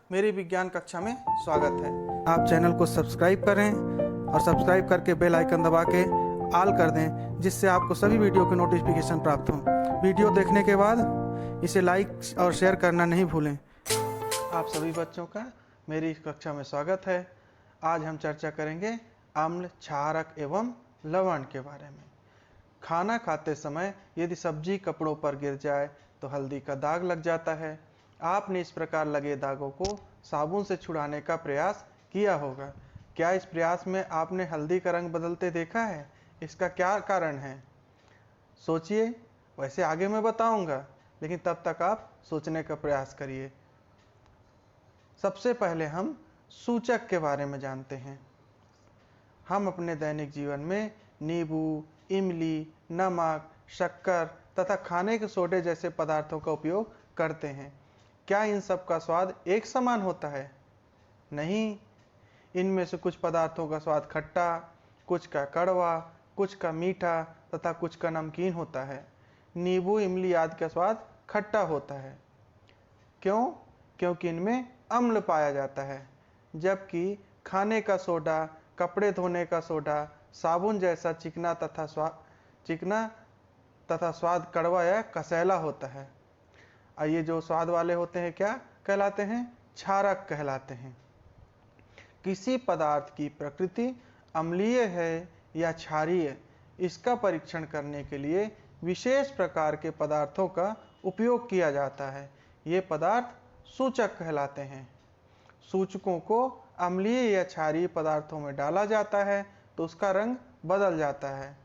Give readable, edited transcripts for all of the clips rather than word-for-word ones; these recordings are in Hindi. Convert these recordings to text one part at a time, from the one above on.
मेरी विज्ञान कक्षा में स्वागत है। आप चैनल को सब्सक्राइब करें और सब्सक्राइब करके बेल आइकन दबा के ऑल कर दें, जिससे आपको सभी वीडियो के नोटिफिकेशन प्राप्त हों। वीडियो देखने के बाद इसे लाइक और शेयर करना नहीं भूलें। आप सभी बच्चों का मेरी कक्षा में स्वागत है। आज हम चर्चा करेंगे अम्ल, क्षारक एवं लवण के बारे में। खाना खाते समय यदि सब्जी कपड़ों पर गिर जाए तो हल्दी का दाग लग जाता है। आपने इस प्रकार लगे दागों को साबुन से छुड़ाने का प्रयास किया होगा। क्या इस प्रयास में आपने हल्दी का रंग बदलते देखा है? इसका क्या कारण है? सोचिए। वैसे आगे मैं बताऊंगा, लेकिन तब तक आप सोचने का प्रयास करिए। सबसे पहले हम सूचक के बारे में जानते हैं। हम अपने दैनिक जीवन में नींबू, इमली, नमक, शक्कर तथा खाने के सोडे जैसे पदार्थों का उपयोग करते हैं। क्या इन सब का स्वाद एक समान होता है? नहीं। इनमें से कुछ पदार्थों का स्वाद खट्टा, कुछ का कड़वा, कुछ का मीठा तथा कुछ का नमकीन होता है। नींबू, इमली आदि का स्वाद खट्टा होता है। क्यों? क्योंकि इनमें अम्ल पाया जाता है, जबकि खाने का सोडा, कपड़े धोने का सोडा, साबुन जैसा चिकना तथा स्वाद कड़वा या कसैला होता है। और ये जो स्वाद वाले होते हैं क्या कहलाते हैं? क्षारक कहलाते हैं। किसी पदार्थ की प्रकृति अम्लीय है या क्षारीय, इसका परीक्षण करने के लिए विशेष प्रकार के पदार्थों का उपयोग किया जाता है। ये पदार्थ सूचक कहलाते हैं। सूचकों को अम्लीय या क्षारीय पदार्थों में डाला जाता है तो उसका रंग बदल जाता है।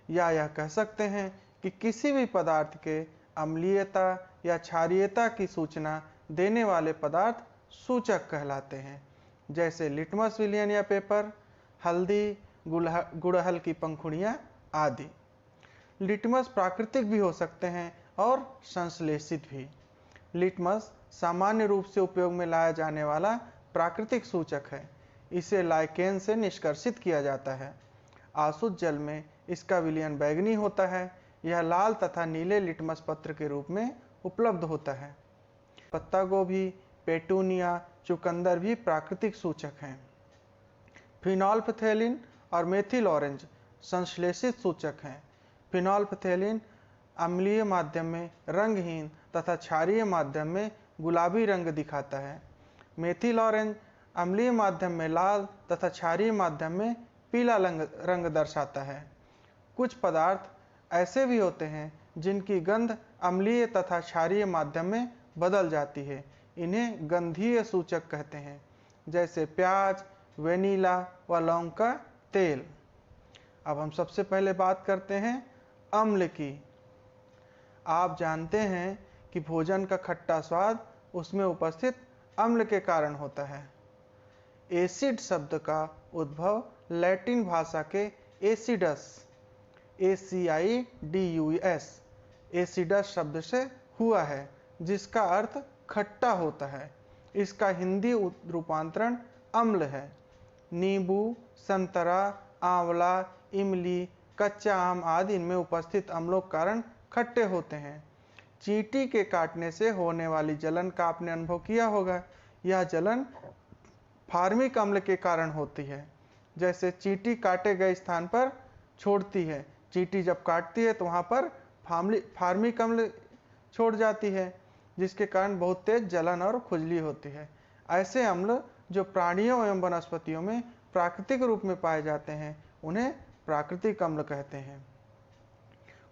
या यह कह सकते हैं कि किसी भी पदार्थ के अम्लीयता या क्षारीयता की सूचना देने वाले पदार्थ सूचक कहलाते हैं, जैसे लिटमस विलियन या पेपर, हल्दी, गुड़हल की पंखुड़ियाँ आदि। लिटमस प्राकृतिक भी हो सकते हैं और संश्लेषित भी। लिटमस सामान्य रूप से उपयोग में लाया जाने वाला प्राकृतिक सूचक है। इसे लाइकेन से निष्कर्षित किया जाता है। आसुत जल में इसका विलयन बैंगनी होता है। यह लाल तथा नीले लिटमस पत्र के रूप में उपलब्ध होता है। पत्ता गोभी, पेटूनिया, चुकंदर भी प्राकृतिक सूचक हैं। फिनोल्फथेलिन और मेथिल ऑरेंज संश्लेषित सूचक हैं। फिनोल्फथेलिन अम्लीय माध्यम में रंगहीन तथा क्षारीय माध्यम में गुलाबी रंग दिखाता है। मेथिल ऑरेंज अम्लीय माध्यम में लाल तथा क्षारीय माध्यम में पीला रंग दर्शाता है। कुछ पदार्थ ऐसे भी होते हैं जिनकी गंध अम्लीय तथा क्षारीय माध्यम में बदल जाती है। इन्हें गंधीय सूचक कहते हैं, जैसे प्याज, वेनिला व लौंग का तेल। अब हम सबसे पहले बात करते हैं अम्ल की। आप जानते हैं कि भोजन का खट्टा स्वाद उसमें उपस्थित अम्ल के कारण होता है। एसिड शब्द का उद्भव लैटिन भाषा के एसिडस ACIDUS एसिडस शब्द से हुआ है, जिसका अर्थ खट्टा होता है। इसका हिंदी रूपांतरण अम्ल है। नींबू, संतरा, आंवला, इमली, कच्चा आम आदि इनमें उपस्थित अम्लों के कारण खट्टे होते हैं। चींटी के काटने से होने वाली जलन का आपने अनुभव किया होगा। यह जलन फार्मिक अम्ल के कारण होती है। जैसे चींटी काटे गए स्थान पर छोड़ती है। चींटी जब काटती है तो वहाँ पर फार्मिक अम्ल छोड़ जाती है, जिसके कारण बहुत तेज जलन और खुजली होती है। ऐसे अम्ल जो प्राणियों एवं वनस्पतियों में प्राकृतिक रूप में पाए जाते हैं, उन्हें प्राकृतिक अम्ल कहते हैं।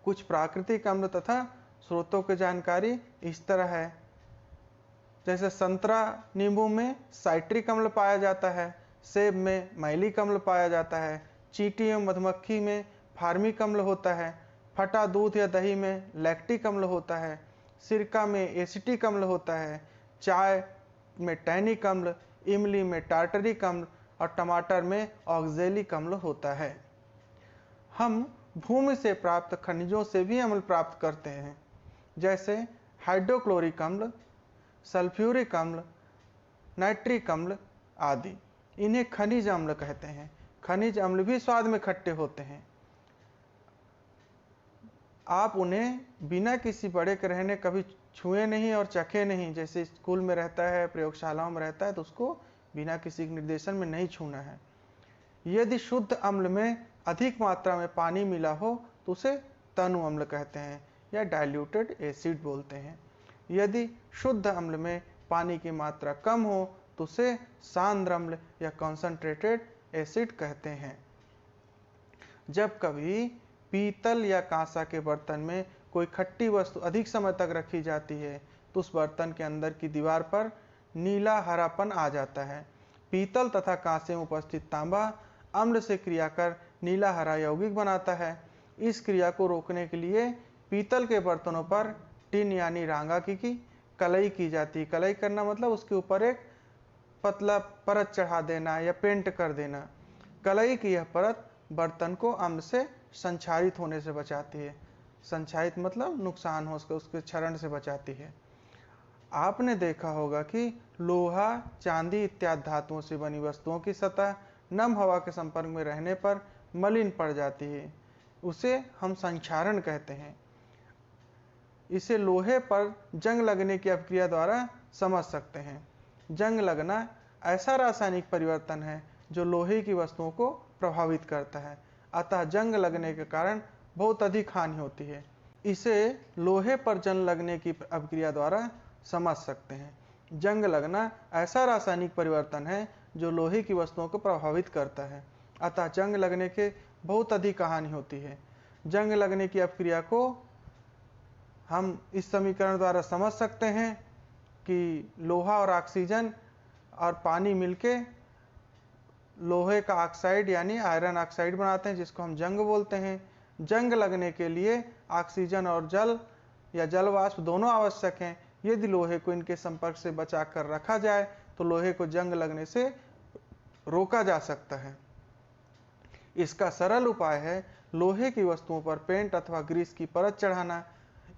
कुछ प्राकृतिक अम्ल तथा स्रोतों की जानकारी इस तरह है। जैसे संतरा नींबू में साइट्रिक अम्ल पाया जाता है, सेब में मैलिक अम्ल पाया जाता है, चींटी एवं मधुमक्खी में फार्मिक अम्ल होता है, फटा दूध या दही में लैक्टिक अम्ल होता है, सिरका में एसिटिक अम्ल होता है, चाय में टैनिक अम्ल, इमली में टार्टरिक अम्ल और टमाटर में ऑक्जेलिक अम्ल होता है। हम भूमि से प्राप्त खनिजों से भी अम्ल प्राप्त करते हैं, जैसे हाइड्रोक्लोरिक अम्ल, सल्फ्यूरिक अम्ल, नाइट्रिक अम्ल आदि। इन्हें खनिज अम्ल कहते हैं। खनिज अम्ल भी स्वाद में खट्टे होते हैं। आप उन्हें बिना किसी बड़े ग्रहण कभी छुए नहीं और चखे नहीं, जैसे स्कूल में रहता है, प्रयोगशालाओं में रहता है, तो उसको बिना किसी निर्देशन में नहीं छूना है। यदि शुद्ध अम्ल में अधिक मात्रा में पानी मिला हो तो उसे तनु अम्ल कहते हैं या डाइल्यूटेड एसिड बोलते हैं। यदि शुद्ध अम्ल में पानी की मात्रा कम हो तो उसे सांद्र अम्ल या कॉन्सनट्रेटेड एसिड कहते हैं। जब कभी पीतल या कांसा के बर्तन में कोई खट्टी वस्तु अधिक समय तक रखी जाती है तो उस बर्तन के अंदर की दीवार पर नीला हरापन आ जाता है। पीतल तथा कांसे में उपस्थित तांबा अम्ल से क्रिया कर नीला हरा यौगिक बनाता है। इस क्रिया को रोकने के लिए पीतल के बर्तनों पर टिन यानी रांगा की कलई की जाती है। कलई करना मतलब उसके ऊपर एक पतला परत चढ़ा देना या पेंट कर देना। कलई की यह परत बर्तन को अम्ल से संक्षारित होने से बचाती है। संक्षारित मतलब नुकसान हो उसके क्षरण से बचाती है। आपने देखा होगा कि लोहा, चांदी इत्यादि धातुओं से बनी वस्तुओं की सतह नम हवा के संपर्क में रहने पर मलिन पड़ जाती है, उसे हम संक्षारण कहते हैं। इसे लोहे पर जंग लगने की अभिक्रिया द्वारा समझ सकते हैं। जंग लगना ऐसा रासायनिक परिवर्तन है जो लोहे की वस्तुओं को प्रभावित करता है, अतः जंग लगने के कारण बहुत अधिक हानि होती है। इसे लोहे पर जंग लगने की अभिक्रिया द्वारा समझ सकते हैं। जंग लगना ऐसा रासायनिक परिवर्तन है जो लोहे की वस्तुओं को प्रभावित करता है, अतः जंग लगने के बहुत अधिक हानि होती है। जंग लगने की अभिक्रिया को हम इस समीकरण द्वारा समझ सकते हैं कि लोहा और ऑक्सीजन और पानी मिलके लोहे का ऑक्साइड यानी आयरन ऑक्साइड बनाते हैं, जिसको हम जंग बोलते हैं। जंग लगने के लिए ऑक्सीजन और जल या जल वाष्प दोनों आवश्यक हैं। यदि लोहे को इनके संपर्क से बचा कर रखा जाए तो लोहे को जंग लगने से रोका जा सकता है। इसका सरल उपाय है लोहे की वस्तुओं पर पेंट अथवा ग्रीस की परत चढ़ाना।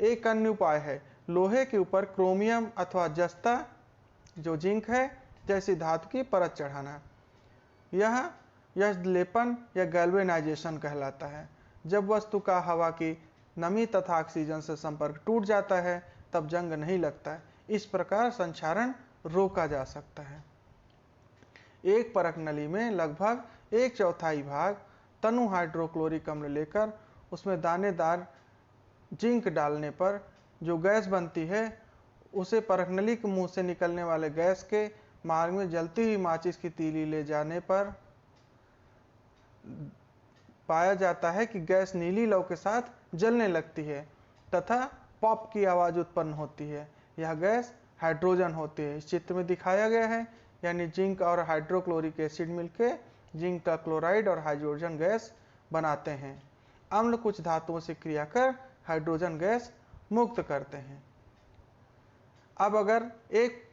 एक अन्य उपाय है लोहे के ऊपर क्रोमियम अथवा जस्ता जो जिंक है जैसी धातु की परत चढ़ाना। यह लेपन या गैल्वेनाइजेशन कहलाता है। जब वस्तु का हवा की नमी तथा ऑक्सीजन से संपर्क टूट जाता है तब जंग नहीं लगता है। इस प्रकार संक्षारण रोका जा सकता है। एक परख नली में लगभग 1/4 भाग तनु हाइड्रोक्लोरिक अम्ल लेकर उसमें दानेदार जिंक डालने पर जो गैस बनती है उसे परख नली के मुंह से निकलने वाले गैस के मार्ग में जलती हुई माचिस की तीली ले जाने पर पाया जाता है कि गैस नीली लौ के साथ जलने लगती है तथा पॉप की आवाज उत्पन्न होती है। यह गैस हाइड्रोजन होती है। इस चित्र में दिखाया गया है, यानी जिंक और हाइड्रोक्लोरिक एसिड मिलकर जिंक का क्लोराइड और हाइड्रोजन गैस बनाते हैं। अम्ल कुछ धातुओं से क्रिया कर हाइड्रोजन गैस मुक्त करते हैं। अब अगर एक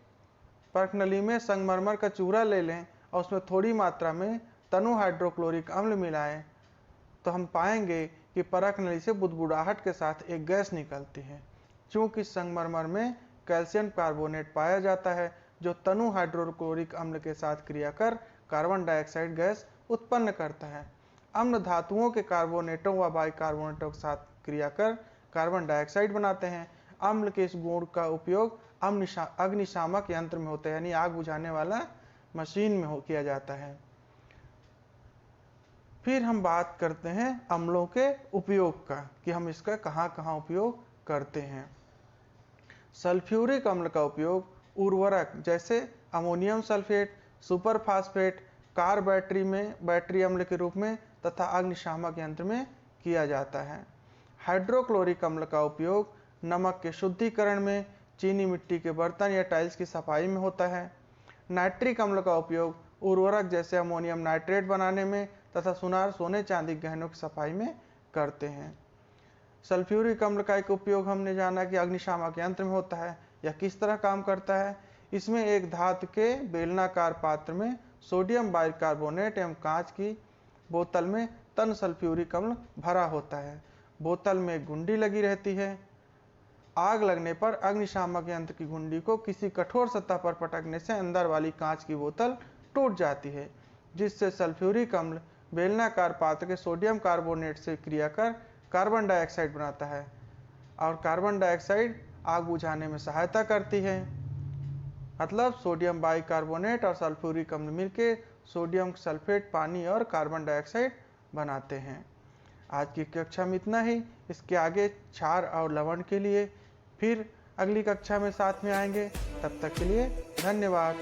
परख नली में संगमरमर का चूरा ले लें और उसमें थोड़ी मात्रा में तनु हाइड्रोक्लोरिक अम्ल मिलाएं तो हम पाएंगे कि परख नली से बुदबुदाहट के साथ एक गैस निकलती है। चूंकि संगमरमर में कैल्शियम कार्बोनेट पाया जाता है जो तनु हाइड्रोक्लोरिक अम्ल के साथ क्रिया कर कार्बन डाइऑक्साइड गैस उत्पन्न करता है। अम्ल धातुओं के कार्बोनेटों व बाइकार्बोनेटों के साथ क्रिया कर कार्बन डाइऑक्साइड बनाते हैं। अम्ल के इस गुण का उपयोग अग्निशामक यंत्र में होता है, यानी आग बुझाने वाला मशीन में किया जाता है। फिर हम बात करते हैं अम्लों के उपयोग का कि हम इसका कहाँ कहाँ उपयोग करते हैं। सल्फ्यूरिक अम्ल का उपयोग उर्वरक जैसे ammonium sulphate, super phosphate, car battery में बैटरी अम्ल के रूप में तथा अग्निशामक यंत्र में किया जाता है। हाइड्रोक्लोरिक अम्ल का उपयोग नमक के शुद्धिकरण में, चीनी मिट्टी के बर्तन या टाइल्स की सफाई में होता है। नाइट्रिक अम्ल का उपयोग उर्वरक जैसे अमोनियम नाइट्रेट बनाने में तथा सुनार, सोने, चांदी के गहनों की सफाई में करते हैं। सल्फ्यूरिक अम्ल का एक उपयोग हमने जाना कि अग्निशामक यंत्र में होता है। यह किस तरह काम करता है? इसमें एक धातु के बेलनाकार पात्र में सोडियम बाइकार्बोनेट एवं कांच की बोतल में तन सल्फ्यूरिक अम्ल भरा होता है। बोतल में गुंडी लगी रहती है। आग लगने पर अग्निशामक यंत्र की गुंडी को किसी कठोर सतह पर पटकने से अंदर वाली कांच की बोतल टूट जाती है, जिससे सल्फ्यूरिक अम्ल बेलनाकार पात्र के सोडियम कार्बोनेट से क्रिया कर कार्बन डाइऑक्साइड बनाता है और कार्बन डाइऑक्साइड आग बुझाने में सहायता करती है। मतलब सोडियम बाइकार्बोनेट और सल्फ्यूरिक अम्ल मिलकर सोडियम सल्फेट पानी और कार्बन डाइऑक्साइड बनाते हैं। आज की कक्षा में इतना ही। इसके आगे क्षार और लवण के लिए फिर अगली कक्षा में साथ में आएंगे। तब तक के लिए धन्यवाद।